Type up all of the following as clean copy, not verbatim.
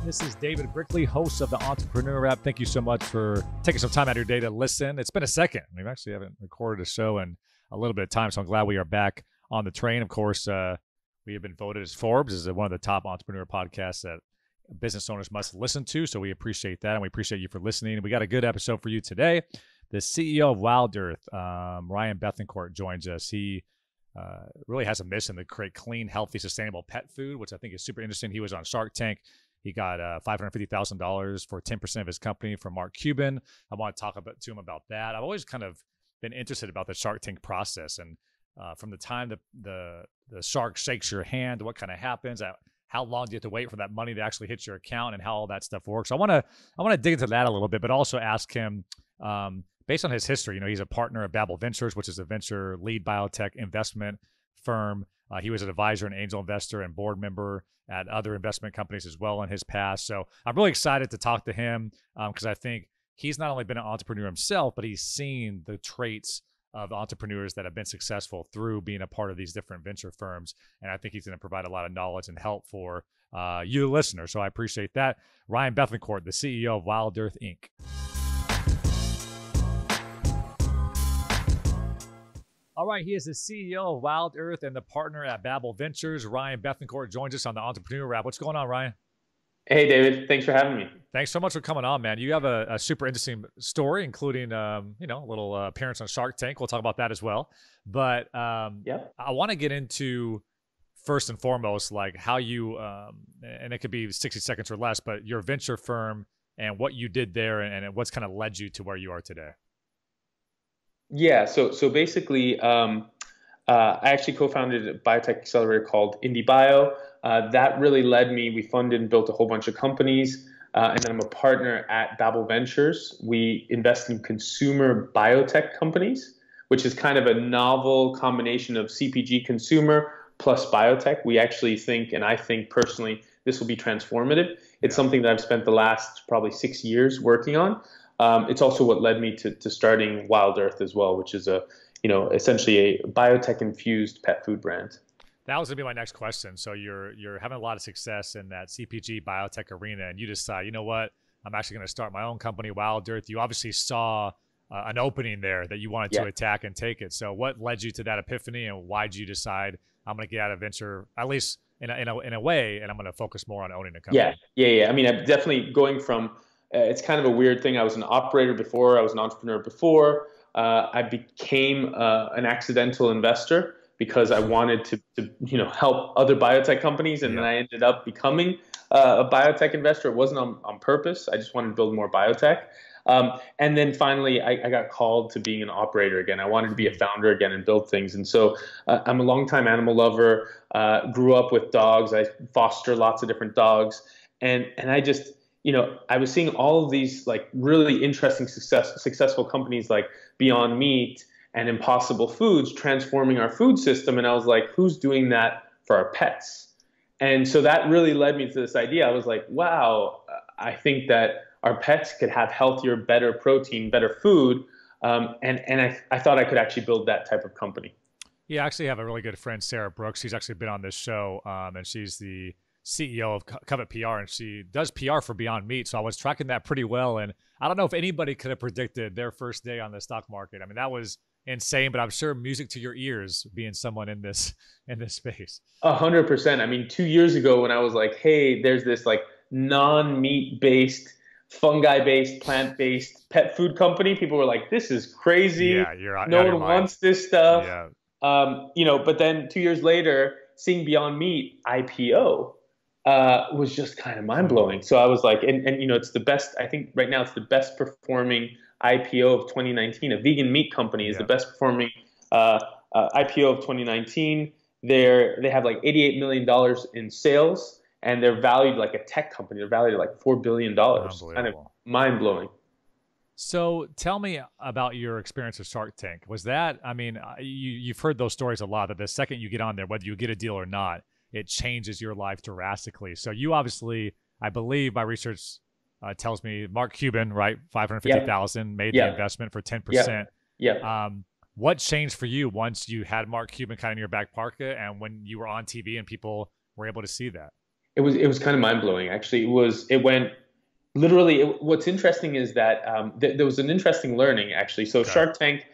This is David Brickley, host of the Entrepreneur App. Thank you so much for taking some time out of your day to listen. It's been a second. We actually haven't recorded a show in a little bit of time, so I'm glad we are back on the train. Of course, we have been voted as Forbes as one of the top entrepreneur podcasts that business owners must listen to, so we appreciate that, and we appreciate you for listening. We got a good episode for you today. The CEO of Wild Earth, Ryan Bethencourt, joins us. He really has a mission to create clean, healthy, sustainable pet food, which I think is super interesting. He was on Shark Tank. He got $550,000 for 10% of his company from Mark Cuban. I want to talk to him about that. I've always kind of been interested about the Shark Tank process, and from the time the shark shakes your hand, what kind of happens, how long do you have to wait for that money to actually hit your account, and how all that stuff works. So I want to dig into that a little bit, but also ask him, based on his history, you know, he's a partner at Babel Ventures, which is a venture lead biotech investment firm. He was an advisor and angel investor and board member at other investment companies as well in his past. So I'm really excited to talk to him because I think he's not only been an entrepreneur himself, but he's seen the traits of entrepreneurs that have been successful through being a part of these different venture firms. And I think he's going to provide a lot of knowledge and help for you listeners. So I appreciate that. Ryan Bethencourt, the CEO of Wild Earth, Inc. All right, he is the CEO of Wild Earth and the partner at Babel Ventures. Ryan Bethencourt joins us on the Entrepreneur App. What's going on, Ryan? Hey, David. Thanks for having me. Thanks so much for coming on, man. You have a super interesting story, including a little appearance on Shark Tank. We'll talk about that as well. But I want to get into, first and foremost, like how you, and it could be 60 seconds or less, but your venture firm and what you did there and what's kind of led you to where you are today. Yeah, so basically, I actually co-founded a biotech accelerator called IndieBio. That really led me. We funded and built a whole bunch of companies, and then I'm a partner at Babel Ventures. We invest in consumer biotech companies, which is kind of a novel combination of CPG consumer plus biotech. We actually think, and I think personally, this will be transformative. It's something that I've spent the last probably 6 years working on. It's also what led me to starting Wild Earth as well, which is essentially a biotech infused pet food brand. That was gonna be my next question. So you're having a lot of success in that CPG biotech arena, and you decide, you know what, I'm actually gonna start my own company, Wild Earth. You obviously saw an opening there that you wanted to attack and take it. So what led you to that epiphany, and why did you decide I'm gonna get out of venture, at least in a way, and I'm gonna focus more on owning a company? Yeah. I mean, I'm definitely going from. It's kind of a weird thing. I was an operator before. I was an entrepreneur before. I became an accidental investor because I wanted to help other biotech companies, and then I ended up becoming a biotech investor. It wasn't on purpose. I just wanted to build more biotech. And then finally, I got called to being an operator again. I wanted to be a founder again and build things. And so I'm a longtime animal lover. Grew up with dogs. I foster lots of different dogs, and I just. I was seeing all of these like really interesting successful companies like Beyond Meat and Impossible Foods transforming our food system. And I was like, who's doing that for our pets? And so that really led me to this idea. I was like, wow, I think that our pets could have healthier, better protein, better food. And I thought I could actually build that type of company. Yeah, I actually have a really good friend, Sarah Brooks. She's actually been on this show, and she's the CEO of Covet PR, and she does PR for Beyond Meat. So I was tracking that pretty well. And I don't know if anybody could have predicted their first day on the stock market. I mean, that was insane, but I'm sure music to your ears being someone in this space. 100%. I mean, 2 years ago when I was like, hey, there's this like non-meat based, fungi based, plant based pet food company, people were like, this is crazy. Yeah, you're out. No one wants this stuff. Yeah. But then 2 years later, seeing Beyond Meat IPO, was just kind of mind blowing. So I was like, and it's the best. I think right now it's the best performing IPO of 2019. A vegan meat company is the best performing IPO of 2019. They have like $88 million in sales, and they're valued like a tech company. They're valued at like $4 billion. Kind of mind blowing. So tell me about your experience with Shark Tank. Was that? I mean, you've heard those stories a lot. That the second you get on there, whether you get a deal or not, it changes your life drastically. So you obviously, I believe my research tells me Mark Cuban, right, Yep. 550,000, made the Yep. investment for 10%. Yep. Yep. What changed for you once you had Mark Cuban kind of in your back pocket, and when you were on TV and people were able to see that? It was kind of mind blowing actually. It went literally. What's interesting is that there was an interesting learning actually. So Okay. Shark Tank,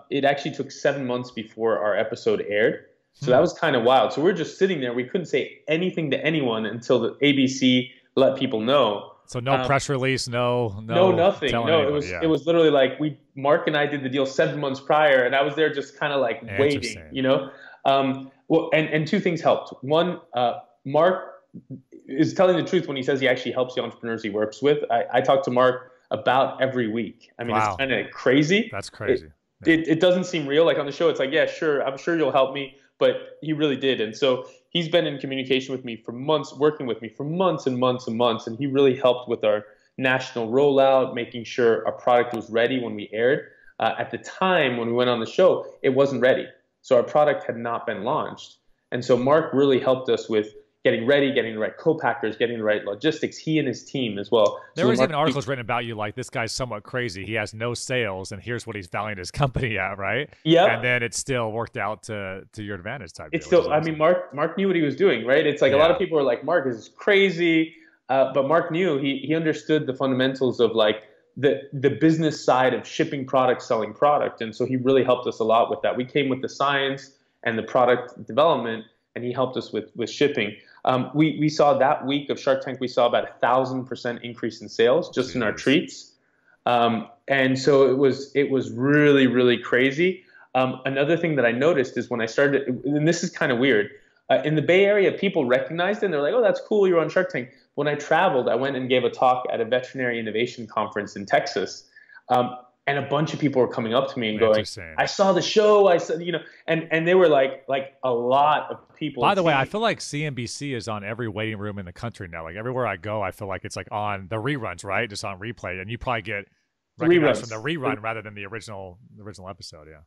it actually took 7 months before our episode aired. So that Hmm. was kind of wild. So we're just sitting there. We couldn't say anything to anyone until the ABC let people know. So no Um, press release, no, no nothing. telling No, it anybody. was it Yeah. was literally like Mark and I did the deal 7 months prior, and I was there just kind of like waiting, Interesting. you know. Well, and two things helped. One, Mark is telling the truth when he says he actually helps the entrepreneurs he works with. I talk to Mark about every week. I mean, it's Wow. kind of crazy. That's It, crazy. Yeah. it doesn't seem real. Like on the show, it's like, yeah, sure, I'm sure you'll help me, but he really did. And so he's been in communication with me for months, working with me for months and months and months, and he really helped with our national rollout, making sure our product was ready when we aired. At the time when we went on the show, it wasn't ready, so our product had not been launched, and so Mark really helped us with getting ready, getting the right co-packers, getting the right logistics. He and his team as well. There So was Mark, even articles written about you like this guy's somewhat crazy. He has no sales, and here's what he's valuing his company at, right? And yep, then it still worked out to your advantage type it's deal, which is still. I mean, awesome. Mark knew what he was doing, right? It's like a lot of Yeah. people are like, Mark is crazy, but Mark knew he understood the fundamentals of like the business side of shipping product, selling product, and so he really helped us a lot with that. We came with the science and the product development, and he helped us with shipping. We saw that week of Shark Tank, we saw about 1,000% increase in sales just in our Jeez. treats, and so it was really really crazy. Another thing that I noticed is when I started, and this is kind of weird, in the Bay Area, people recognized it and they're like, "Oh, that's cool, you're on Shark Tank." When I traveled, I went and gave a talk at a veterinary innovation conference in Texas, and a bunch of people were coming up to me and going, Interesting. "I saw the show, I saw, and they were like a lot of people. By the way, I Team, feel like CNBC is on every waiting room in the country now. Like everywhere I go, I feel like it's like on the reruns, right? Just on replay, and you probably get recognized from the reruns. rerun rather than the original episode. Yeah.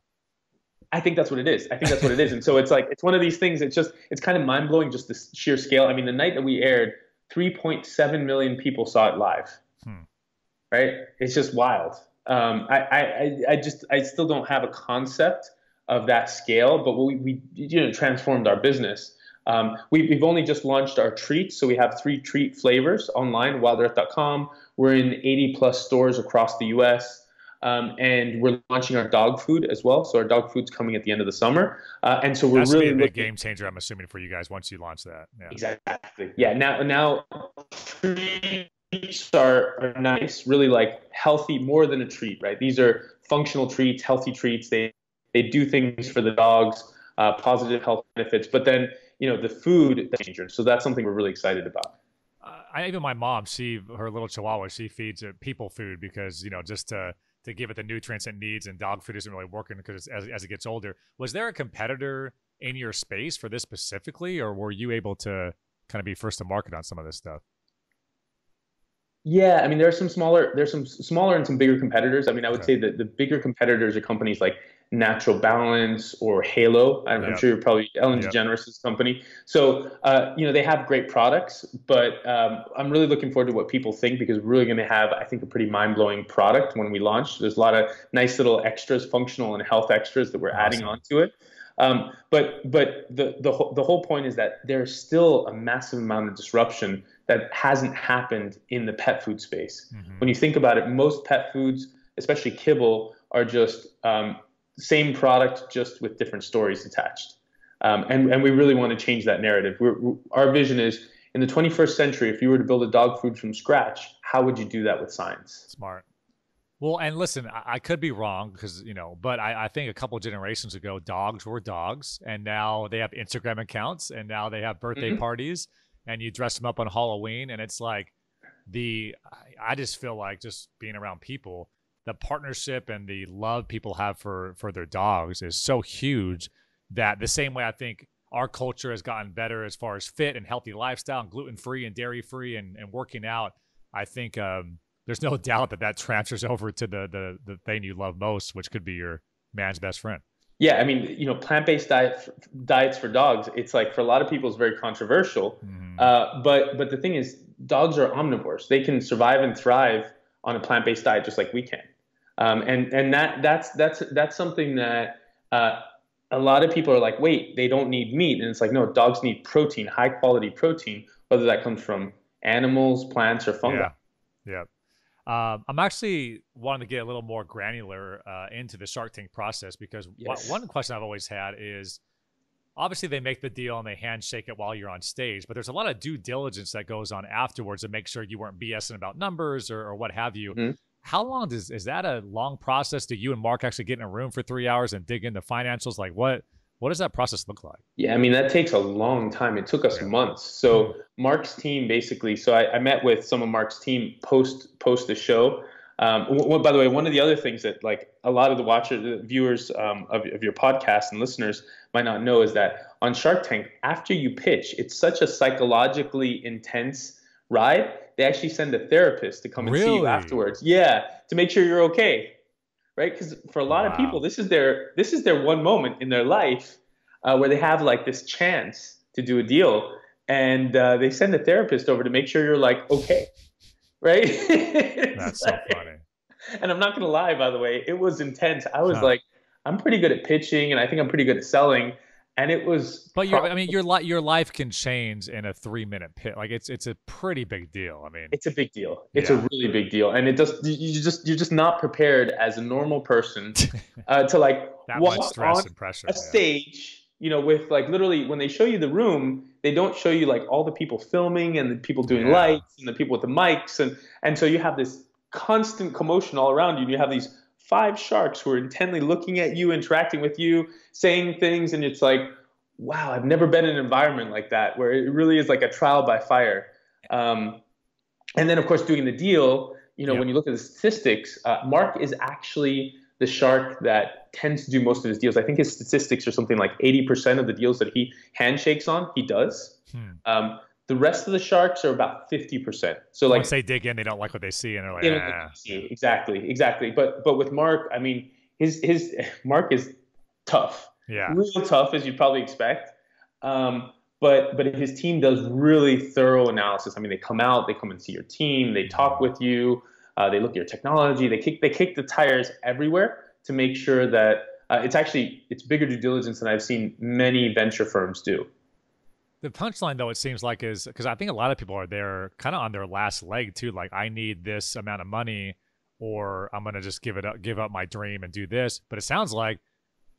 I think that's what it is. I think that's what it is. And so it's like it's one of these things. It's kind of mind blowing, just the sheer scale. I mean, the night that we aired, 3.7 million people saw it live. Hmm. Right? It's just wild. I still don't have a concept of that scale, but we transformed our business. We've only just launched our treats, so we have 3 treat flavors online, wildearth.com. We're in 80 plus stores across the U.S. And we're launching our dog food as well. So our dog food's coming at the end of the summer, and so we're That should be really a big looking. game changer, I'm assuming, for you guys once you launch that. Yeah. Exactly. Yeah. Yeah. Now treats are nice, really like healthy, more than a treat, right? These are functional treats, healthy treats. They do things for the dogs, positive health benefits. But then the food changer. So that's something we're really excited about. Even my mom, her little Chihuahua, she feeds it people food because just to give it the nutrients it needs, and dog food isn't really working because as it gets older. Was there a competitor in your space for this specifically, or were you able to kind of be first to market on some of this stuff? Yeah, I mean, there's some smaller and some bigger competitors. I mean, I would Okay. say that the bigger competitors are companies like Natural Balance or Halo. I'm Yep. sure you're probably Ellen Yep. DeGeneres' company. So, they have great products, but I'm really looking forward to what people think because we're really going to have, I think, a pretty mind-blowing product when we launch. There's a lot of nice little extras, functional and health extras that we're adding Awesome. onto it. But the whole point is that there's still a massive amount of disruption that hasn't happened in the pet food space. Hmm. When you think about it, most pet foods, especially kibble, are just same product, just with different stories attached. And we really want to change that narrative. Our vision is in the 21st century, if you were to build a dog food from scratch, how would you do that with science? Smart. Well, and listen, I could be wrong because, but I think a couple of generations ago, dogs were dogs, and now they have Instagram accounts, and now they have birthday Mm-hmm. parties, and you dress them up on Halloween, and it's like I just feel like just being around people, the partnership and the love people have for their dogs is so huge that the same way I think our culture has gotten better as far as fit and healthy lifestyle and gluten free and dairy free and working out, I think there's no doubt that transfers over to the thing you love most, which could be your man's best friend. Yeah, I mean, plant-based diets for dogs, it's like for a lot of people, it's very controversial. Mhm. But the thing is, dogs are omnivores. They can survive and thrive on a plant-based diet just like we can. And that's something that a lot of people are like, wait, they don't need meat, and it's like, no, dogs need protein, high quality protein, whether that comes from animals, plants, or fungi. Yeah. Yeah. I'm actually wanting to get a little more granular into the Shark Tank process because Yes. one question I've always had is obviously they make the deal and they handshake it while you're on stage, but there's a lot of due diligence that goes on afterwards to make sure you weren't BSing about numbers or what have you. Mhm. How long is that a long process? Do you and Mark actually get in a room for 3 hours and dig into financials? Like what does that process look like? Yeah, I mean, that takes a long time. It took us Yeah. months. Hmm. So Mark's team basically, so I met with some of Mark's team post the show. By the way, one of the other things that like a lot of the viewers of your podcast and listeners might not know is that on Shark Tank, after you pitch, it's such a psychologically intense ride. They actually send a therapist to come and see you Really? afterwards. Yeah, to make sure you're okay, right? Because for a lot of people, Wow. this is their one moment in their life where they have like this chance to do a deal, and they send a therapist over to make sure you're like okay, right? That's so funny. And I'm not gonna lie, by the way, it was intense. I was Huh. like, I'm pretty good at pitching, and I think I'm pretty good at selling, and it was But probably your life can change in a 3 minute pit. Like it's a pretty big deal. I mean, it's a big deal. It's a yeah. really big deal, and it does. You're just not prepared as a normal person to like That much walk on stress and pressure. a Yeah. stage, with like literally when they show you the room, they don't show you like all the people filming and the people doing Yeah. lights and the people with the mics, and so you have this constant commotion all around you, and you have these five sharks who are intently looking at you, interacting with you, saying things, and it's like, wow, I've never been in an environment like that where it really is like a trial by fire. Um, and then, of course, doing the deal, Yep. when you look at the statistics, Mark is actually the shark that tends to do most of his deals. I think his statistics are something like 80% of the deals that he handshakes on, he does. Hmm. The rest of the sharks are about 50%. So, Once like, they dig in, they don't like what they see, and they're like, they don't like ah, what you yeah. see. Exactly, exactly. But with Mark, I mean, his Mark is tough, Yeah. real tough as you'd probably expect. But his team does really thorough analysis. I mean, they come out, they come and see your team, they talk Mhm. with you, they look at your technology, they kick the tires everywhere to make sure that it's bigger due diligence than I've seen many venture firms do. The punchline, though, it seems like is because I think a lot of people are there kind of on their last leg too. Like, I need this amount of money, or I'm gonna just give up my dream and do this. But it sounds like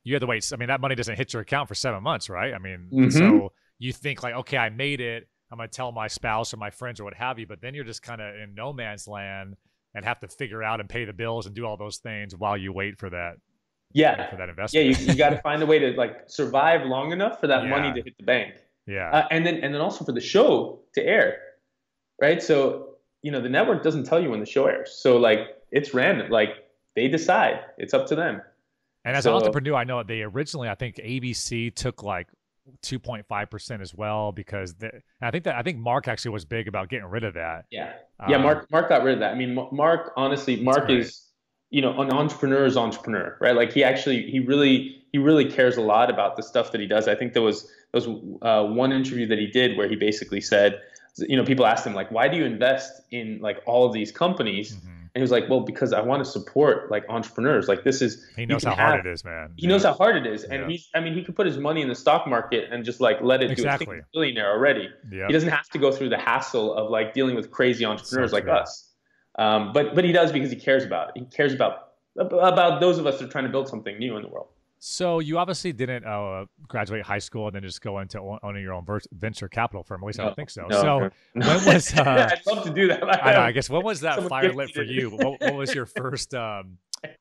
you have to wait. I mean, that money doesn't hit your account for 7 months, right? I mean, Hmm. so you think like, okay, I made it. I'm gonna tell my spouse or my friends or what have you. But then you're just kind of in no man's land and have to figure out and pay the bills and do all those things while you wait for that, Yeah, for that yeah. investment. You got to find a way to like survive long enough for that money Yeah, to hit the bank, yeah. and then also for the show to air, right? So the network doesn't tell you when the show airs, so like it's random. Like they decide. It's up to them. And as an So entrepreneur, I know they originally, I think ABC took like 2.5% as well because I think Mark actually was big about getting rid of that. yeah, yeah. Um, Mark got rid of that. I mean, Mark honestly, that's Mark great. is an entrepreneur's entrepreneur, right? Like he really cares a lot about the stuff that he does. I think there was one interview that he did where he basically said, people asked him like, why do you invest in like all of these companies? Hmm. And he was like, well, because I want to support like entrepreneurs. Like this is He you knows can how hard have it is, man. he Yeah, knows how hard it is, and yeah, he could put his money in the stock market and just like let it do its thing. He's exactly. a billionaire already. He Yep, doesn't have to go through the hassle of like dealing with crazy so entrepreneurs like true. us. But he does because he cares about it. He cares about those of us that are trying to build something new in the world. So you obviously didn't graduate high school and then just go into owning your own venture capital firm. At least I No, don't think so. no, So no, no. when was I'd love to do that. I know. I guess when was that Someone fire gift lit me for to you? What was your first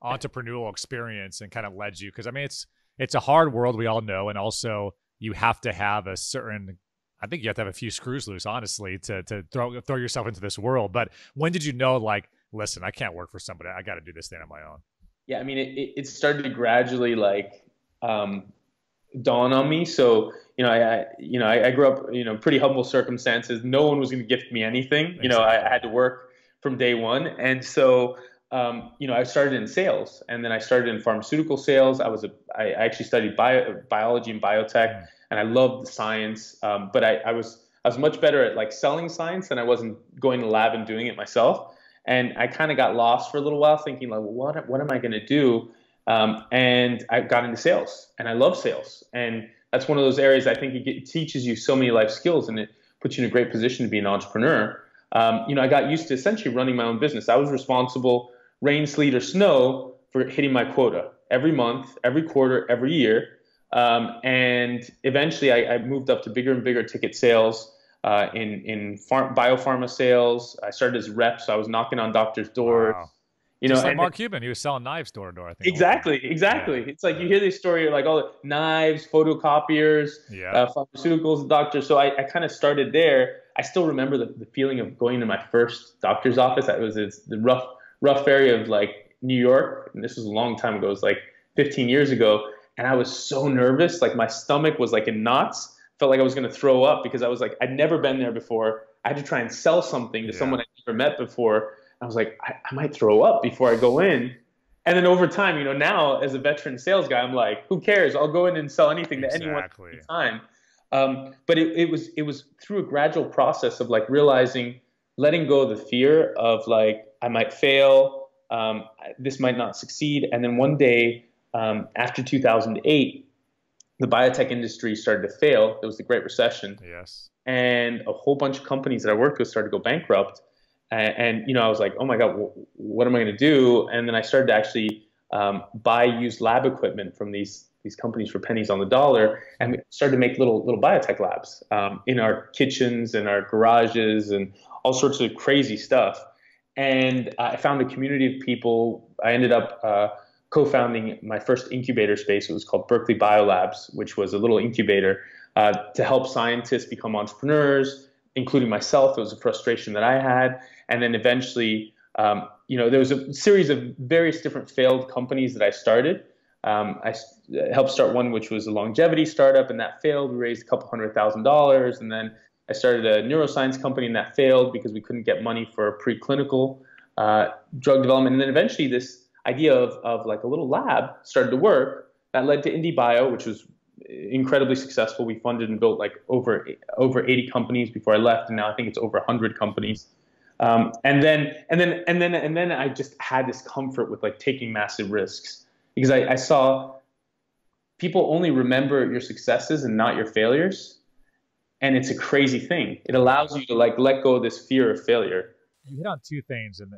entrepreneurial experience and kind of led you? Because I mean, it's a hard world, we all know, and also you have to have a certain. I think you have to have a few screws loose, honestly, to throw yourself into this world. But when did you know, like, listen, I can't work for somebody. I got to do this thing on my own. Yeah, I mean, it started to gradually like um, dawn on me. So, I grew up, pretty humble circumstances. No one was going to gift me anything. I had Exactly. to work from day one. And so I started in sales, and then I started in pharmaceutical sales. I actually studied biology and biotech, and I loved the science. But I was much better at like selling science than I wasn't going to lab and doing it myself. And I kind of got lost for a little while, thinking like, well, what am I going to do? And I got into sales, and I love sales. And that's one of those areas I think it teaches you so many life skills, and it puts you in a great position to be an entrepreneur. I got used to essentially running my own business. I was responsible, rain, sleet, or snow, for hitting my quota every month, every quarter, every year. And eventually I moved up to bigger and bigger ticket sales in biopharma sales. I started as a rep, so I was knocking on doctors' doors. Wow. Just like Mark Cuban, he was selling knives door to door, I think. Exactly. Yeah. It's like you hear this story, like all the knives, photocopiers, pharmaceuticals, doctors. So I kind of started there. I still remember the feeling of going to my first doctor's office. It's the rough area of like New York, and this was a long time ago. It was like 15 years ago, and I was so nervous. Like my stomach was like in knots. Felt like I was going to throw up because I was like, I'd never been there before. I had to try and sell something to someone I'd never met before. I was like, I might throw up before I go in. And then over time, now as a veteran sales guy, I'm like, who cares? I'll go in and sell anything to anyone at any time. But it was through a gradual process of like realizing, letting go of the fear of like, I might fail, this might not succeed. And then one day, after 2008, the biotech industry started to fail. There was the Great Recession. Yes. And a whole bunch of companies that I worked with started to go bankrupt. And I was like, oh my God, what am I going to do? And then I started to actually buy used lab equipment from these companies for pennies on the dollar, and we started to make little biotech labs in our kitchens and our garages and all sorts of crazy stuff. And I found a community of people. I ended up co-founding my first incubator space. It was called Brickley Biolabs, which was a little incubator to help scientists become entrepreneurs, including myself. It was a frustration that I had. And then eventually, there was a series of various different failed companies that I started. I helped start one, which was a longevity startup, and that failed. We raised a couple $100,000. And then I started a neuroscience company, and that failed because we couldn't get money for preclinical drug development. And then eventually this idea of like a little lab started to work. That led to IndieBio, which was incredibly successful. We funded and built like over 80 companies before I left, and now I think it's over 100 companies. And then I just had this comfort with like taking massive risks, because I saw people only remember your successes and not your failures, and it's a crazy thing. It allows you to like let go of this fear of failure. You hit on two things in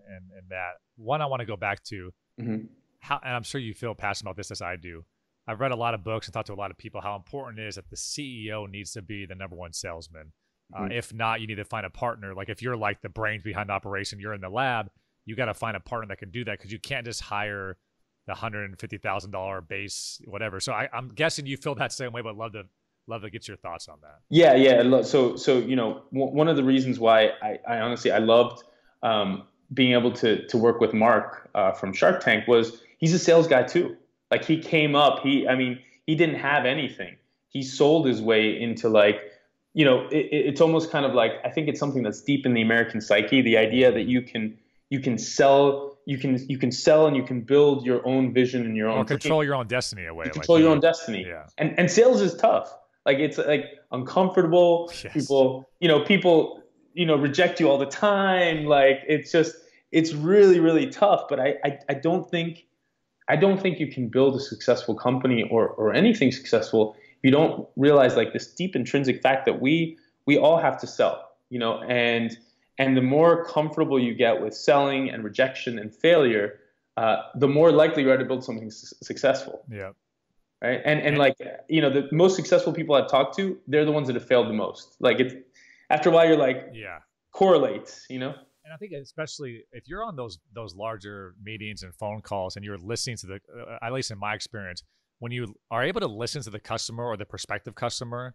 that. One, I want to go back to how, and I'm sure you feel passionate about this as I do. I've read a lot of books and talked to a lot of people how important it is that the CEO needs to be the number one salesman. If not, you need to find a partner. Like if you're like the brains behind the operation, you're in the lab, you got to find a partner that can do that, because you can't just hire the $150,000 base, whatever. So I'm guessing you feel that same way, but love to get your thoughts on that. Yeah. So one of the reasons why I honestly loved being able to work with Mark from Shark Tank was he's a sales guy too. Like he came up, he didn't have anything. He sold his way into like, it's almost kind of like, I think it's something that's deep in the American psyche, the idea that you can sell, you can sell and you can build your own vision and your own control your own destiny away. Control your own destiny. Yeah. And sales is tough. Like it's like uncomfortable. Yes. People reject you all the time. Like it's really, really tough. But I don't think you can build a successful company or anything successful if you don't realize like this deep intrinsic fact that we all have to sell, and the more comfortable you get with selling and rejection and failure, the more likely you are to build something successful. Yeah. Right. And like, the most successful people I've talked to, they're the ones that have failed the most. Like it's after a while you're like, correlates, And I think especially if you're on those larger meetings and phone calls and you're listening to at least in my experience, when you are able to listen to the customer or the prospective customer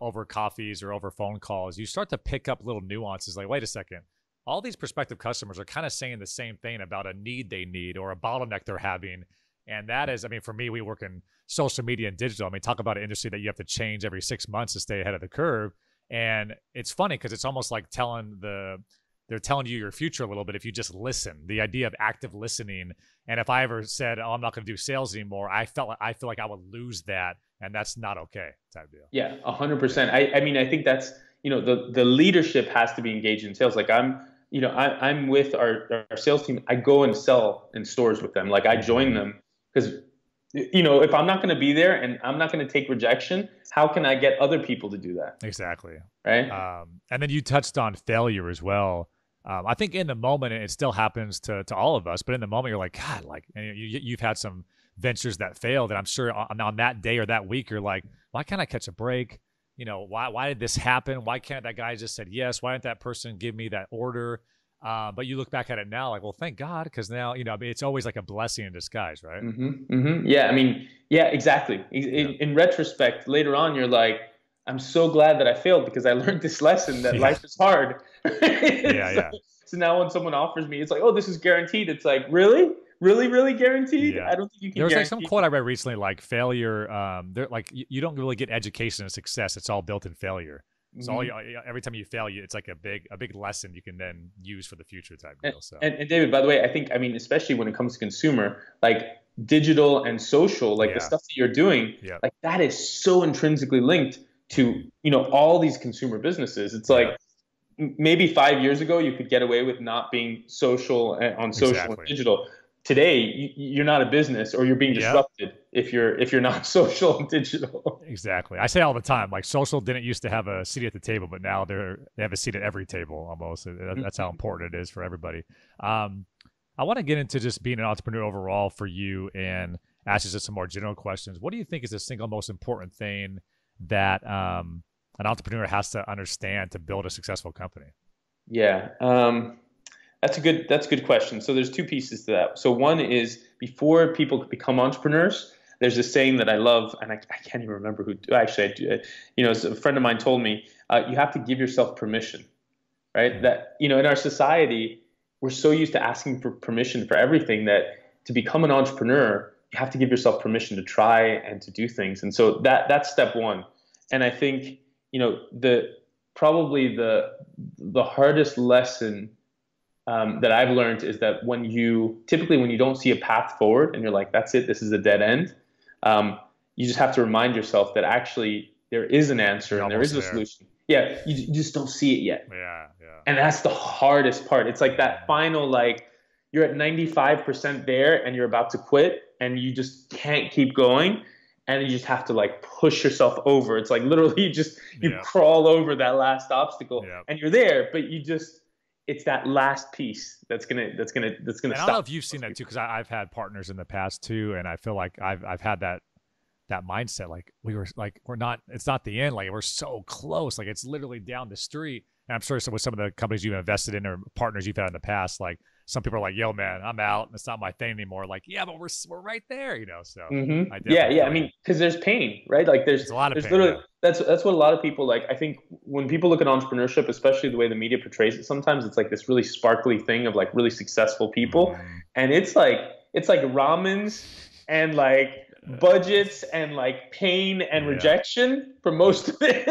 over coffees or over phone calls, you start to pick up little nuances like, wait a second, all these prospective customers are kind of saying the same thing about a need they need or a bottleneck they're having. And that is, for me, we work in social media and digital. Talk about an industry that you have to change every 6 months to stay ahead of the curve. And it's funny because it's almost like telling the they're telling you your future a little bit if you just listen. The idea of active listening. And if I ever said, "Oh, I'm not going to do sales anymore," I feel like I would lose that, and that's not okay. Type deal. Yeah, 100%. I mean, I think that's, the leadership has to be engaged in sales. Like I'm with our sales team. I go and sell in stores with them. Like I join them because, if I'm not going to be there and I'm not going to take rejection, how can I get other people to do that? Exactly. Right. And then you touched on failure as well. I think in the moment, it still happens to all of us, but in the moment, you're like, God, like, and you've had some ventures that failed, and I'm sure on that day or that week, you're like, why can't I catch a break? Why did this happen? Why can't that guy just said yes? Why didn't that person give me that order? But you look back at it now, like, well, thank God, because now, it's always like a blessing in disguise, right? Yeah, I mean, yeah, exactly. In retrospect, later on, you're like, I'm so glad that I failed because I learned this lesson that life is hard. So now when someone offers me, it's like, oh, this is guaranteed. It's like, really? Really, really guaranteed? Yeah. I don't think you can. There was like some quote I read recently, like failure. They're like you don't really get education and success. It's all built in failure. So every time you fail, it's like a big lesson you can then use for the future type deal. So and David, by the way, I mean, especially when it comes to consumer, like digital and social, like the stuff that you're doing, like that is so intrinsically linked to all these consumer businesses. It's like maybe 5 years ago you could get away with not being social on social and digital. Today, you're not a business, or you're being disrupted if you're not social and digital. Exactly. I say all the time, like social didn't used to have a seat at the table, but now they have a seat at every table almost. That's how important it is for everybody. I want to get into just being an entrepreneur overall for you and ask you just some more general questions. What do you think is the single most important thing that an entrepreneur has to understand to build a successful company? Yeah. That's a good question. So there's two pieces to that. So one is, before people become entrepreneurs, there's a saying that I love, and I can't even remember who. Actually, a friend of mine told me, you have to give yourself permission, right? That in our society, we're so used to asking for permission for everything that to become an entrepreneur, you have to give yourself permission to try and to do things. And so that's step one. And I think probably the hardest lesson that I've learned is that when you don't see a path forward and you're like, that's it, this is a dead end, you just have to remind yourself that actually there is an answer and there is a solution. Yeah, you just don't see it yet. Yeah. And that's the hardest part. It's like that final, like, you're at 95% there and you're about to quit and you just can't keep going. And you just have to like push yourself over. It's like literally you crawl over that last obstacle and you're there, but it's that last piece that's gonna stop. I don't know if you've seen that too, because I've had partners in the past too, and I feel like I've had that mindset. Like it's not the end. Like we're so close. Like it's literally down the street. And I'm sure with some of the companies you've invested in or partners you've had in the past, like some people are like, "Yo, man, I'm out. It's not my thing anymore." Like, yeah, but we're right there, So I mean, because there's pain, right? Like there's a lot of pain. Literally, that's what a lot of people like. I think when people look at entrepreneurship, especially the way the media portrays it, sometimes it's like this really sparkly thing of like really successful people, and it's like ramens and like budgets and like pain and rejection for most of it.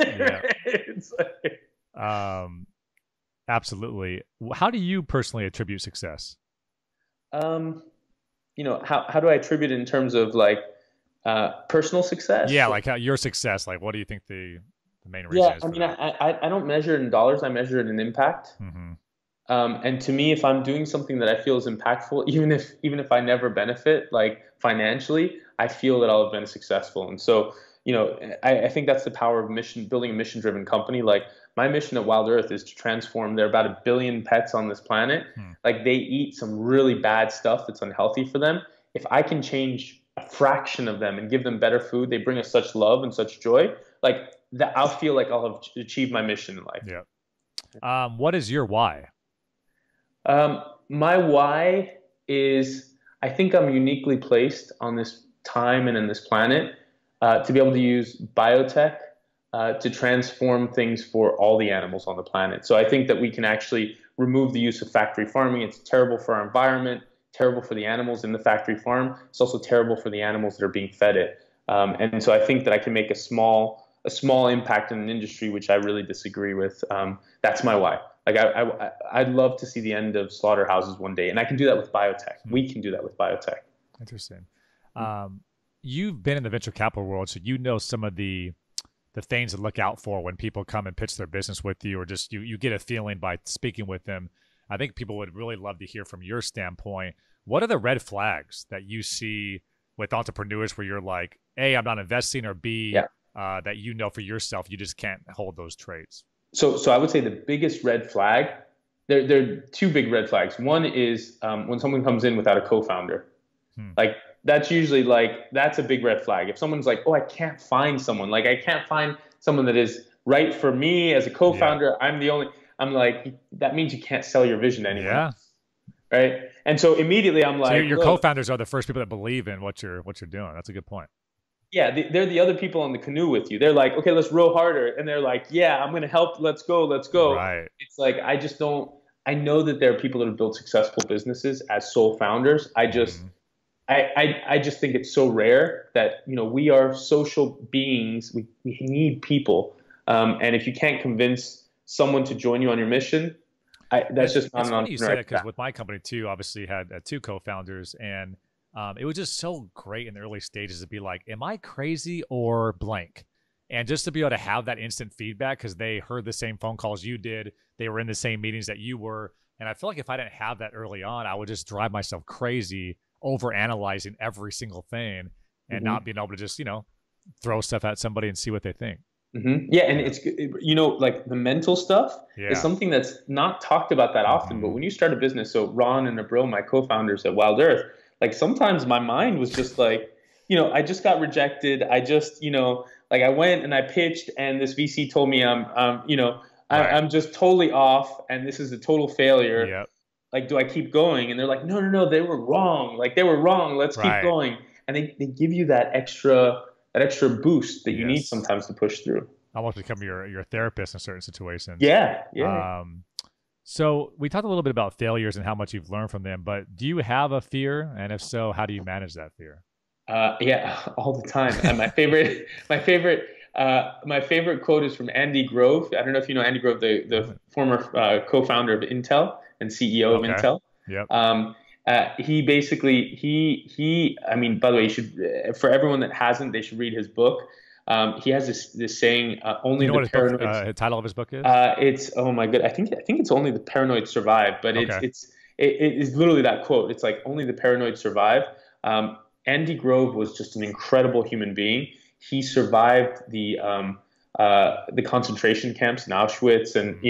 It's like, absolutely. How do you personally attribute success? How do I attribute it in terms of like personal success? Yeah, like your success. Like, what do you think the main reason is? I mean, I don't measure it in dollars. I measure it in impact. And to me, if I'm doing something that I feel is impactful, even if I never benefit like financially, I feel that I'll have been successful. And so, I think that's the power of building a mission-driven company. Like my mission at Wild Earth is to transform. There are about 1 billion pets on this planet. Like they eat some really bad stuff that's unhealthy for them. If I can change a fraction of them and give them better food, they bring us such love and such joy. Like that, I'll feel like I'll have achieved my mission in life. Yeah. What is your why? My why is, I think I'm uniquely placed on this time and in this planet to be able to use biotech to transform things for all the animals on the planet. So I think that we can actually remove the use of factory farming. It's terrible for our environment, terrible for the animals in the factory farm. It's also terrible for the animals that are being fed it. And so I think that I can make a small impact in an industry which I really disagree with. That's my why. Like I'd love to see the end of slaughterhouses one day, and I can do that with biotech. We can do that with biotech. Interesting. You've been in the venture capital world, so you know some of the things to look out for when people come and pitch their business with you, or just you get a feeling by speaking with them. I think people would really love to hear from your standpoint. What are the red flags that you see with entrepreneurs where you're like, A, I'm not investing, or B, Yeah. That you know for yourself, you just can't hold those traits? So I would say the biggest red flag, there are two big red flags. One is when someone comes in without a co-founder. Like that's usually like, that's a big red flag. If someone's like, oh, I can't find someone, like I can't find someone that is right for me as a co-founder. Yeah. I'm like, that means you can't sell your vision to anyone else, right? And so immediately I'm like, so your co-founders are the first people that believe in what you're doing. That's a good point. Yeah, they're the other people on the canoe with you. They're like, okay, let's row harder. And they're like, yeah, I'm going to help. Let's go. Let's go. Right. It's like, I know that there are people that have built successful businesses as sole founders. I just think it's so rare that, we are social beings. We need people. And if you can't convince someone to join you on your mission, that's just not an entrepreneur. You say that because with my company too, obviously had two co-founders, and it was just so great in the early stages to be like, am I crazy or blank? And just to be able to have that instant feedback because they heard the same phone calls you did. They were in the same meetings that you were. And I feel like if I didn't have that early on, I would just drive myself crazy over analyzing every single thing and not being able to just, throw stuff at somebody and see what they think. Yeah. And it's, like the mental stuff is something that's not talked about that often. But when you start a business, so Ron and Abril, my co-founders at Wild Earth, like sometimes my mind was just like, I just got rejected. I just, like I went and I pitched and this VC told me I'm just totally off and this is a total failure. Yep. Like, do I keep going? And they're like, no, they were wrong. Like they were wrong. Let's keep going. And they give you that extra boost that you need sometimes to push through. Almost become your therapist in certain situations. Yeah. So we talked a little bit about failures and how much you've learned from them, but do you have a fear? And if so, how do you manage that fear? Yeah, all the time. And my favorite quote is from Andy Grove. I don't know if you know Andy Grove, the former co-founder of Intel and CEO of Intel. Yep. He basically, I mean, by the way, you should, for everyone that hasn't, they should read his book. He has this saying, only the paranoid. The title of his book is? It's, oh my god, I think it's only the paranoid survive, but it is literally that quote. It's like only the paranoid survive. Andy Grove was just an incredible human being. He survived the concentration camps in Auschwitz, and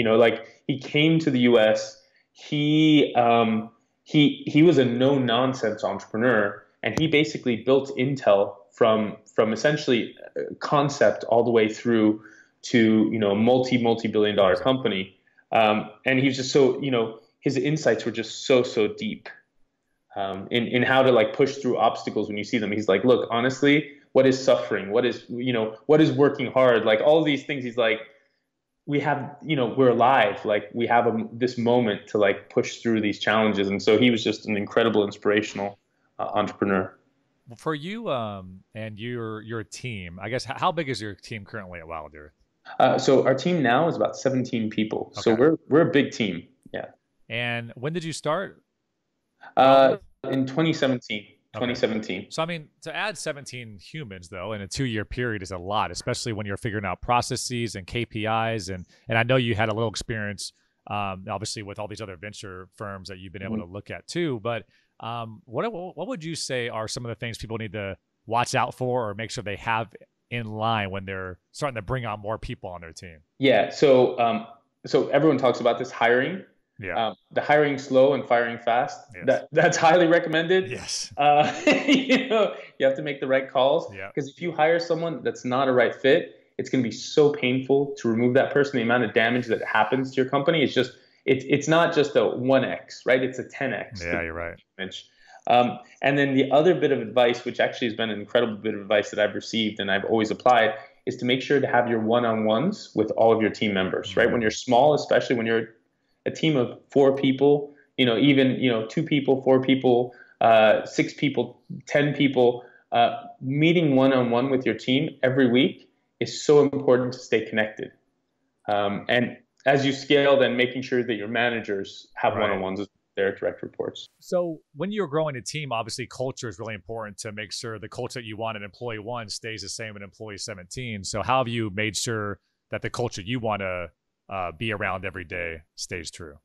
he came to the U.S. He was a no nonsense entrepreneur, and he basically built Intel from essentially concept all the way through to multi-billion dollar company, and he was just so his insights were just so deep in how to like push through obstacles when you see them. He's like, look, honestly, what is suffering? What is working hard? Like all of these things. He's like, we have we're alive. Like we have this moment to like push through these challenges, and so he was just an incredible, inspirational entrepreneur. For you and your team, I guess, how big is your team currently at Wild Earth? So our team now is about 17 people. Okay. So we're a big team. Yeah. And when did you start? In 2017. Okay. 2017. So I mean, to add 17 humans though in a 2-year period is a lot, especially when you're figuring out processes and KPIs. And I know you had a little experience, obviously, with all these other venture firms that you've been able to look at too. But what would you say are some of the things people need to watch out for or make sure they have in line when they're starting to bring on more people on their team? Yeah. So everyone talks about this hiring. Yeah. The hiring slow and firing fast. Yes. That's highly recommended. Yes. You have to make the right calls. Yeah. Because if you hire someone that's not a right fit, it's going to be so painful to remove that person. The amount of damage that happens to your company is just, it's not just a 1x, right? It's a 10x. Yeah, you're right. And then the other bit of advice, which actually has been an incredible bit of advice that I've received and I've always applied, is to make sure to have your one-on-ones with all of your team members, right? When you're small, especially when you're a team of 4 people, even 2 people, 4 people, 6 people, 10 people, meeting one-on-one with your team every week is so important to stay connected. And as you scale, then making sure that your managers have Right. one-on-ones with their direct reports. So when you're growing a team, obviously culture is really important to make sure the culture that you want in employee 1 stays the same in employee 17. So how have you made sure that the culture you want to be around every day stays true?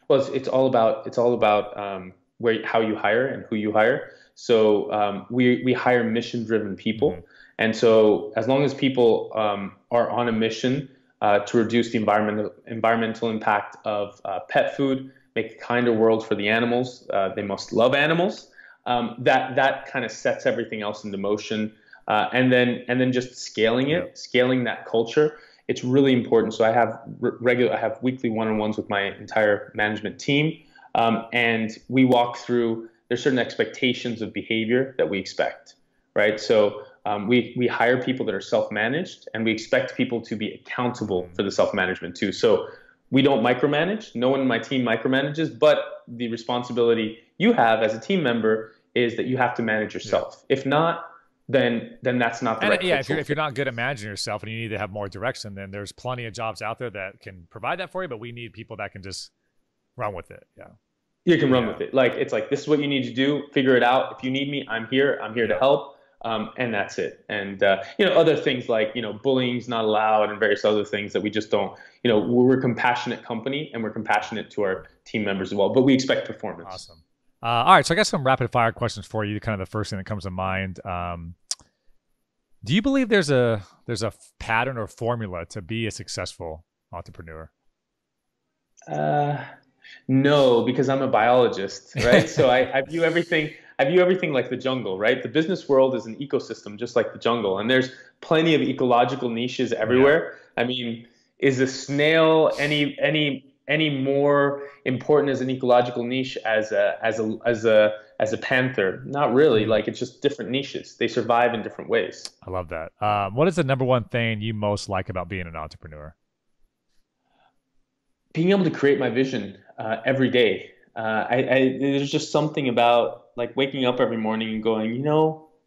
Well, it's all about where how you hire and who you hire. So we hire mission-driven people, Mm-hmm. and so as long as people are on a mission to reduce the environmental impact of pet food, make a kinder world for the animals, they must love animals. That kind of sets everything else into motion, and then just Yep. scaling that culture. It's really important. So I have weekly one-on-ones with my entire management team, and we walk through. There's certain expectations of behavior that we expect, right? So we hire people that are self-managed, and we expect people to be accountable for the self-management too. So we don't micromanage. No one in my team micromanages, but the responsibility you have as a team member is that you have to manage yourself. If not, then that's not the right Yeah, cultural if you're not good at managing yourself and you need to have more direction, then there's plenty of jobs out there that can provide that for you. But we need people that can just run with it. Yeah. You can run Yeah. with it. Like it's like this is what you need to do. Figure it out. If you need me, I'm here. I'm here to help. And that's it. And other things like bullying's not allowed and various other things that we just don't. We're a compassionate company and we're compassionate to our team members as well. But we expect performance. Awesome. All right, so I got some rapid fire questions for you. Kind of the first thing that comes to mind. Do you believe there's a pattern or formula to be a successful entrepreneur? No, because I'm a biologist, right? So I view everything. I view everything like the jungle, right? The business world is an ecosystem, just like the jungle, and there's plenty of ecological niches everywhere. I mean, is a snail any more important as an ecological niche as a panther? Not really. Like it's just different niches. They survive in different ways. I love that. What is the number one thing you most like about being an entrepreneur? Being able to create my vision every day. There's just something about like waking up every morning and going,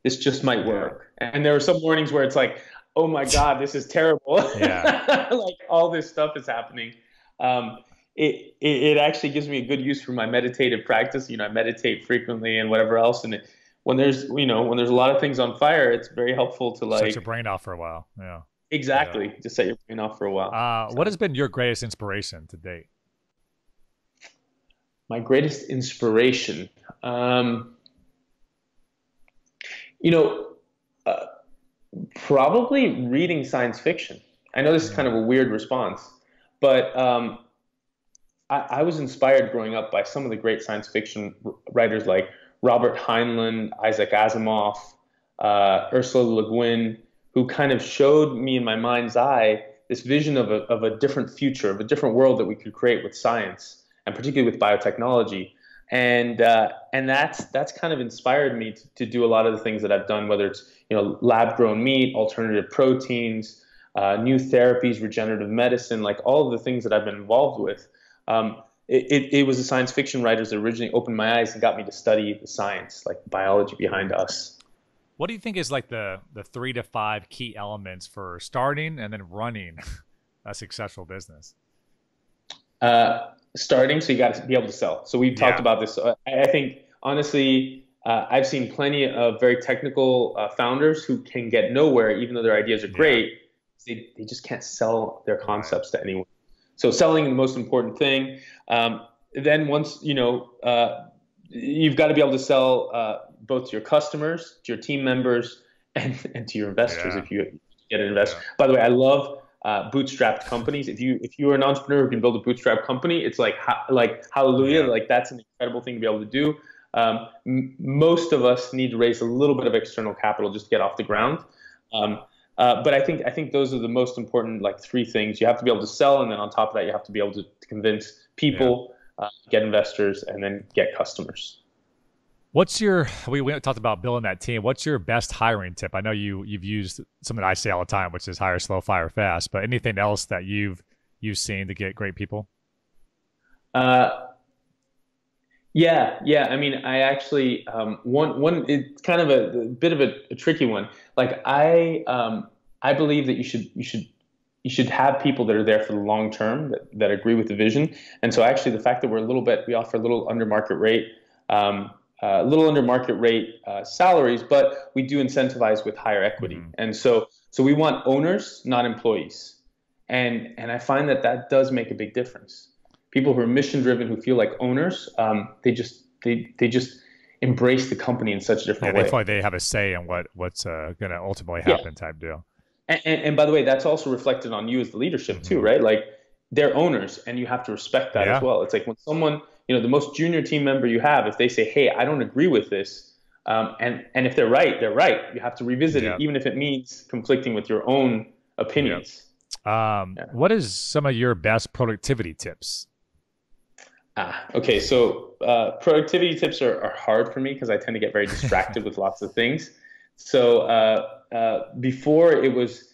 this just might work. And there are some mornings where it's like, oh my God, this is terrible. Like all this stuff is happening. It actually gives me a good use for my meditative practice. I meditate frequently and whatever else. And when there's a lot of things on fire, it's very helpful to like set your brain off for a while. Yeah. Exactly. Yeah. Just set your brain off for a while. What has been your greatest inspiration to date? My greatest inspiration, probably reading science fiction. I know this is kind of a weird response, but I was inspired growing up by some of the great science fiction writers like Robert Heinlein, Isaac Asimov, Ursula Le Guin, who kind of showed me in my mind's eye this vision of a different future, of a different world that we could create with science, and particularly with biotechnology. And that's kind of inspired me to do a lot of the things that I've done, whether it's lab grown meat, alternative proteins, new therapies, regenerative medicine, like all of the things that I've been involved with. It was the science fiction writers that originally opened my eyes and got me to study the science, like biology behind us. What do you think is like the 3 to 5 key elements for starting and then running a successful business? Starting, so you got to be able to sell. So we've talked about this. I think, honestly, I've seen plenty of very technical founders who can get nowhere, even though their ideas are great. They just can't sell their concepts to anyone. So selling is the most important thing. Then once, you've got to be able to sell both to your customers, to your team members, and to your investors if you get an investor. By the way, I love bootstrapped companies. If you are an entrepreneur who can build a bootstrap company, it's like hallelujah. Like that's an incredible thing to be able to do. Most of us need to raise a little bit of external capital just to get off the ground. But I think those are the most important, like 3 things. You have to be able to sell, and then on top of that, you have to be able to convince people, get investors, and then get customers. What's your, we talked about building that team. What's your best hiring tip? I know you've used something that I say all the time, which is hire slow, fire fast, but anything else that you've seen to get great people? Yeah. I mean, I actually, one, it's kind of a bit of a tricky one. Like I believe that you should you should have people that are there for the long term that agree with the vision. And so actually the fact that we offer a little under market rate, salaries, but we do incentivize with higher equity. And so we want owners, not employees. And I find that does make a big difference. People who are mission driven, who feel like owners, they just embrace the company in such a different way. They feel like they have a say in what's going to ultimately happen, type deal. And by the way, that's also reflected on you as the leadership too, right? Like they're owners and you have to respect that as well. It's like when someone, the most junior team member you have, if they say, hey, I don't agree with this, and if they're right, they're right. You have to revisit it, even if it means conflicting with your own opinions. What is some of your best productivity tips? Okay. So productivity tips are hard for me because I tend to get very distracted with lots of things. So before it was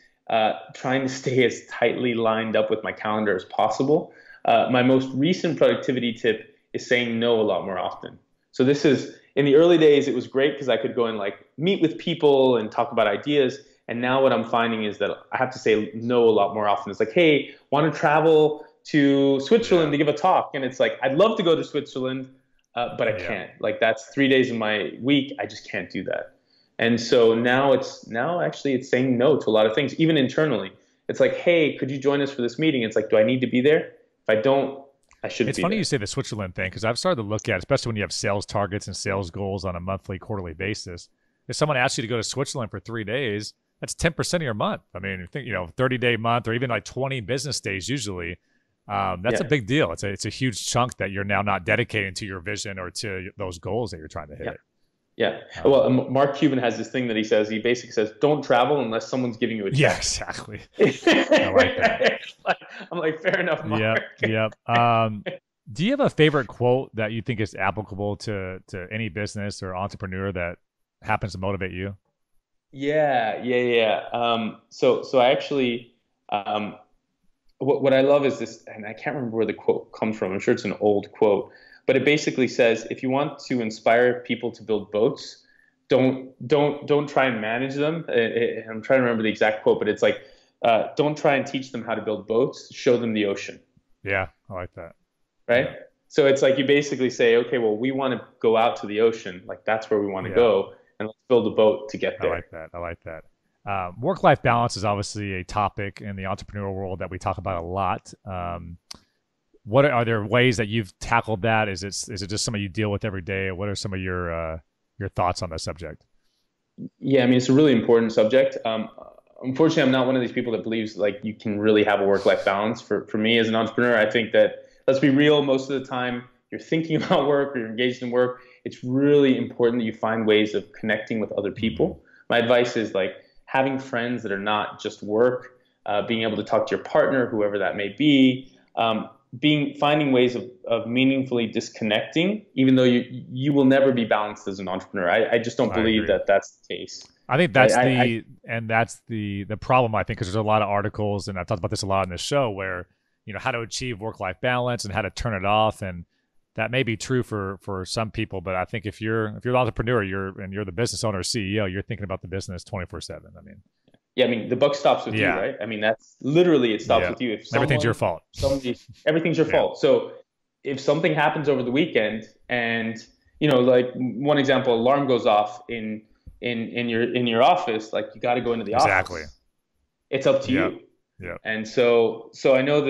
trying to stay as tightly lined up with my calendar as possible. My most recent productivity tip is saying no a lot more often. So this is, in the early days, it was great because I could go and like meet with people and talk about ideas. And now what I'm finding is that I have to say no a lot more often. It's like, hey, want to travel to Switzerland to give a talk? And it's like, I'd love to go to Switzerland, but I can't. Like that's 3 days of my week. I just can't do that. And so now it's saying no to a lot of things, even internally. It's like, hey, could you join us for this meeting? It's like, do I need to be there? If I don't, I shouldn't be there. It's funny you say the Switzerland thing, because I've started to look at, especially when you have sales targets and sales goals on a monthly, quarterly basis. If someone asks you to go to Switzerland for 3 days, that's 10% of your month. I mean, think 30-day month or even like 20 business days usually. That's a big deal. It's a huge chunk that you're now not dedicating to your vision or to those goals that you're trying to hit. Yeah. Well, Mark Cuban has this thing that he says. He basically says, "Don't travel unless someone's giving you a check." Yeah, exactly. I like that. I'm like, fair enough, Mark. Yep. Do you have a favorite quote that you think is applicable to any business or entrepreneur that happens to motivate you? Yeah. So I actually, what I love is this, and I can't remember where the quote comes from. I'm sure it's an old quote. But it basically says, if you want to inspire people to build boats, don't try and manage them. I'm trying to remember the exact quote, but it's like, don't try and teach them how to build boats. Show them the ocean. Yeah, I like that. Right? Yeah. So it's like you basically say, okay, well, we want to go out to the ocean. Like that's where we want to go, and let's build a boat to get there. I like that. Work-life balance is obviously a topic in the entrepreneurial world that we talk about a lot. What are there ways that you've tackled that? Is it just something you deal with every day? What are some of your thoughts on that subject? Yeah, I mean, it's a really important subject. Unfortunately, I'm not one of these people that believes like you can really have a work-life balance. For me as an entrepreneur, I think that, let's be real, most of the time you're thinking about work or you're engaged in work. It's really important that you find ways of connecting with other people. My advice is like having friends that are not just work, being able to talk to your partner, whoever that may be, finding ways of meaningfully disconnecting, even though you will never be balanced as an entrepreneur. I just don't believe that that's the case. I think that's that's the problem, I think, because there's a lot of articles, and I've talked about this a lot in this show, where how to achieve work-life balance and how to turn it off, and that may be true for some people, but I think if you're an entrepreneur, you're the business owner or CEO, you're thinking about the business 24/7. I mean, yeah, I mean, the buck stops with you, right? I mean, that's literally, it stops with you. If everything's your fault. Everything's your fault. So if something happens over the weekend, and like one example, alarm goes off in your office, like you got to go into the office. It's up to you. Yeah. And so I know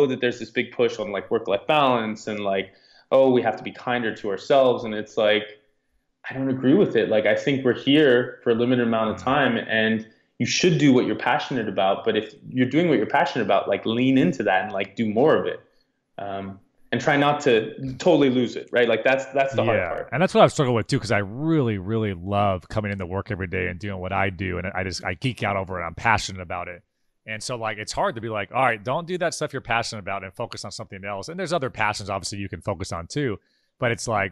that there's this big push on like work-life balance and like, oh, we have to be kinder to ourselves, and it's like, I don't agree with it. Like, I think we're here for a limited amount of time, and you should do what you're passionate about. But if you're doing what you're passionate about, like lean into that and like do more of it, and try not to totally lose it, right? Like that's the hard part. And that's what I've struggled with too, because I really, really love coming into work every day and doing what I do, and I geek out over it. I'm passionate about it. And so like, it's hard to be like, all right, don't do that stuff you're passionate about and focus on something else. And there's other passions, obviously, you can focus on too. But it's like,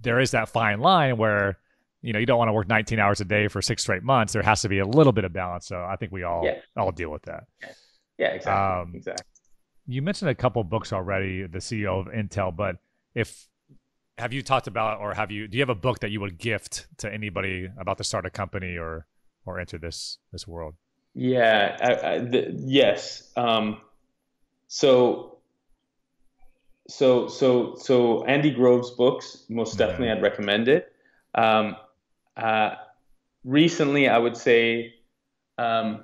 there is that fine line where, you don't want to work 19 hours a day for 6 straight months. There has to be a little bit of balance. So I think we all deal with that. Yeah, exactly. Exactly. You mentioned a couple books already, the CEO of Intel, but have you talked about, or do you have a book that you would gift to anybody about to start a company or enter this world? Yeah, yes. So so Andy Grove's books, most definitely Hmm. I'd recommend it. Um, uh, Recently, I would say um,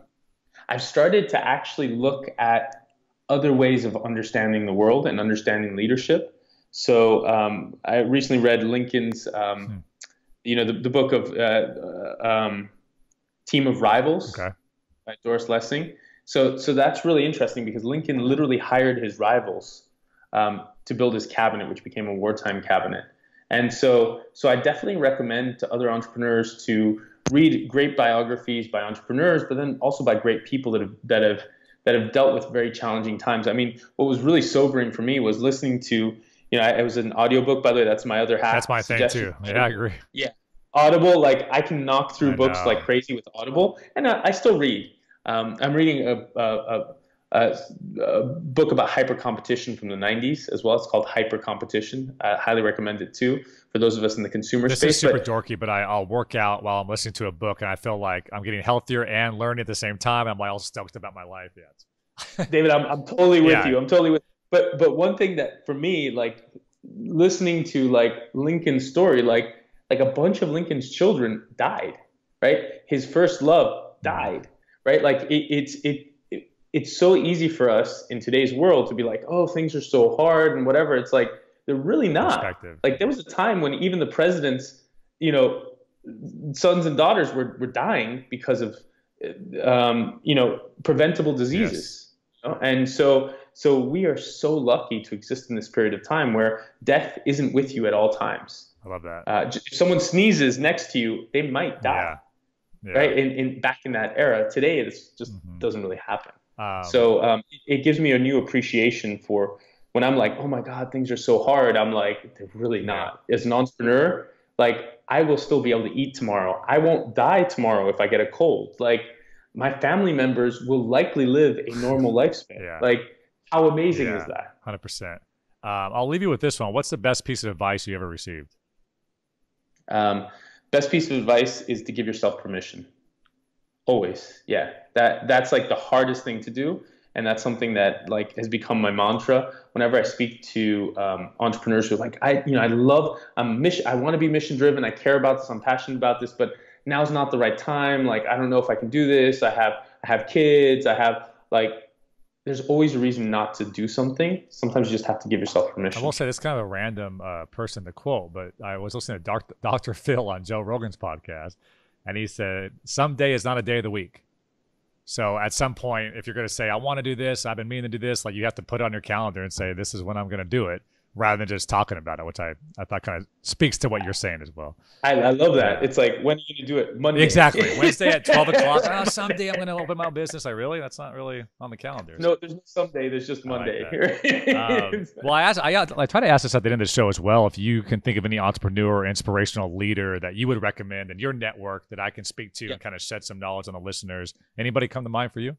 I've started to actually look at other ways of understanding the world and understanding leadership. So I recently read Lincoln's, Hmm. the book of Team of Rivals Okay. by Doris Lessing. So that's really interesting because Lincoln literally hired his rivals to build his cabinet, which became a wartime cabinet. And so I definitely recommend to other entrepreneurs to read great biographies by entrepreneurs, but then also by great people that have dealt with very challenging times. I mean, what was really sobering for me was listening to, it was an audiobook, by the way. That's my other That's hack my thing suggestion. too. Yeah, I agree. Yeah. Audible, like I can knock through I books like know. crazy with Audible, and I still read. I'm reading a book about hyper competition from the 90s as well. It's called Hyper Competition. I highly recommend it too for those of us in the consumer This is space. super But dorky, but I'll work out while I'm listening to a book, and I feel like I'm getting healthier and learning at the same time. I'm like all stoked about my life. Yeah. David, I'm totally with Yeah. you. I'm totally with. But one thing that for me, like listening to like Lincoln's story, like a bunch of Lincoln's children died, right? His first love Mm. died, right? Like it's so easy for us in today's world to be like, oh, things are so hard and whatever. It's like they're really not. Perspective. Like there was a time when even the presidents, you know, sons and daughters were dying because of preventable Yes. diseases. And so we are so lucky to exist in this period of time where death isn't with you at all times. I love that. If someone sneezes next to you, they might die, Yeah. Yeah. right? In back in that era, today it just Hmm. doesn't really happen. Um, So it gives me a new appreciation for when I'm like, oh my God, things are so hard. I'm like, they're really yeah. not. As an entrepreneur, like I will still be able to eat tomorrow. I won't die tomorrow if I get a cold. Like my family members will likely live a normal lifespan. Yeah. Like how amazing is Yeah. that? 100%. I'll leave you with this one. What's the best piece of advice you ever received? Um, Best piece of advice is to give yourself permission. Always. Yeah. That's like the hardest thing to do. And that's something that like has become my mantra. Whenever I speak to entrepreneurs who are like, I want to be mission driven. I care about this. I'm passionate about this, but now's not the right time. Like, I don't know if I can do this. I have kids. There's always a reason not to do something. Sometimes you just have to give yourself I will permission. say this is kind of a random person to quote, but I was listening to Dr. Phil on Joe Rogan's podcast, and he said, "Some day is not a day of the week." So at some point, if you're going to say, I want to do this, I've been meaning to do this, like you have to put it on your calendar and say, this is when I'm going to do it, rather than just talking about it, which I thought kind of speaks to what you're saying as well. I love that. Yeah. It's like, when are you going to do it? Exactly. Monday. Wednesday at 12 o'clock. Oh, someday I'm going to open my business. Like, really? That's not really on the calendar. So No, there's no someday. There's just I like Monday. that. Well, I try to ask this at the end of the show as well. If you can think of any entrepreneur or inspirational leader that you would recommend in your network that I can speak to Yeah. and kind of shed some knowledge on the listeners, anybody come to mind for you?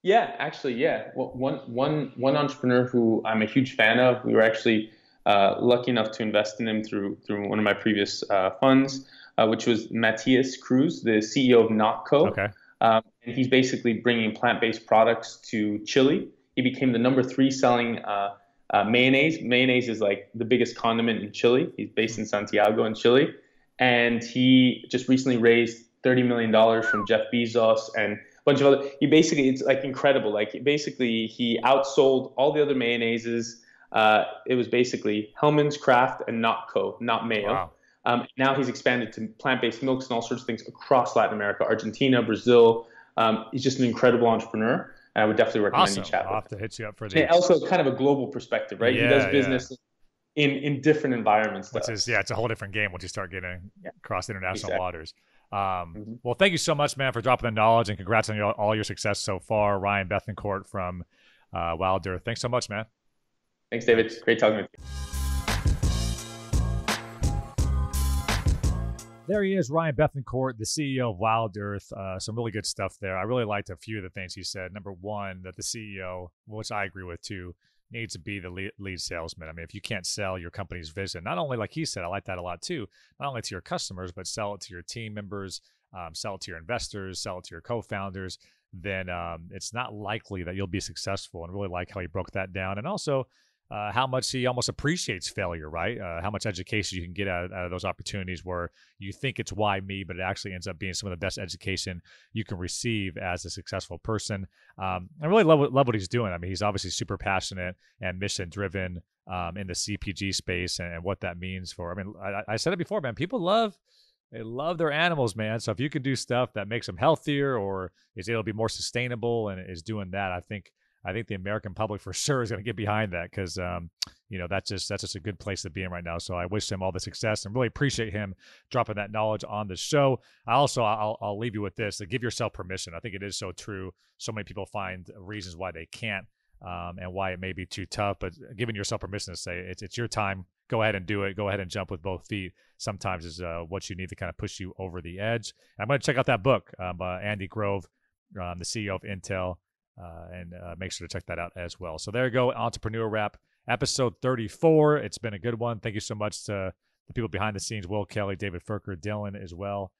Yeah, actually, yeah. Well, one entrepreneur who I'm a huge fan of. We were actually lucky enough to invest in him through one of my previous funds, which was Matthias Cruz, the CEO of Notco. Okay. And he's basically bringing plant-based products to Chile. He became the number three selling mayonnaise. Mayonnaise is like the biggest condiment in Chile. He's based in Santiago in Chile, and he just recently raised $30 million from Jeff Bezos and bunch of other. It's like incredible. Like basically, he outsold all the other mayonnaises. It was basically Hellman's, Kraft, and Notco, not Mayo. Wow. Now he's expanded to plant-based milks and all sorts of things across Latin America, Argentina, Brazil. He's just an incredible entrepreneur, and I would definitely recommend Awesome. you chat I'll with have to him. hit you up for And the. also, kind of a global perspective, right? He does Yeah, yeah. business in different environments to Which is, us. yeah, it's a whole different game once you start getting Yeah, across international exactly. waters. Mhm. Well, thank you so much, man, for dropping the knowledge, and congrats on all your success so far. Ryan Bethencourt from Wild Earth. Thanks so much, man. Thanks, David. Thanks. Great talking with you. There he is, Ryan Bethencourt, the CEO of Wild Earth. Some really good stuff there. I really liked a few of the things he said. Number one, that the CEO, which I agree with too, needs to be the lead salesman. I mean, if you can't sell your company's vision, not only like he said, I like that a lot too, not only to your customers, but sell it to your team members, sell it to your investors, sell it to your co-founders, then it's not likely that you'll be successful. And really like how he broke that down. And also how much he almost appreciates failure, right? How much education you can get out of those opportunities where you think it's why me, but it actually ends up being some of the best education you can receive as a successful person. I really love what he's doing. I mean, he's obviously super passionate and mission driven in the CPG space and what that means for. I mean, I said it before, man. They love their animals, man. So if you can do stuff that makes them healthier or is able to be more sustainable and is doing that, I think the American public for sure is going to get behind that because, that's just a good place to be in right now. So I wish him all the success and really appreciate him dropping that knowledge on the show. I'll leave you with this: to give yourself permission. I think it is so true. So many people find reasons why they can't and why it may be too tough, but giving yourself permission to say it's your time. Go ahead and do it. Go ahead and jump with both feet. Sometimes is what you need to kind of push you over the edge. I'm going to check out that book by Andy Grove, the CEO of Intel. And make sure to check that out as well. So there you go, Entrepreneur Wrap, episode 34. It's been a good one. Thank you so much to the people behind the scenes, Will Kelly, David Ferker, Dylan as well.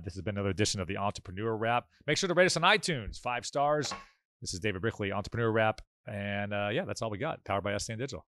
This has been another edition of the Entrepreneur Wrap. Make sure to rate us on iTunes, 5 stars. This is David Brickley, Entrepreneur Wrap. And that's all we got, powered by STN Digital.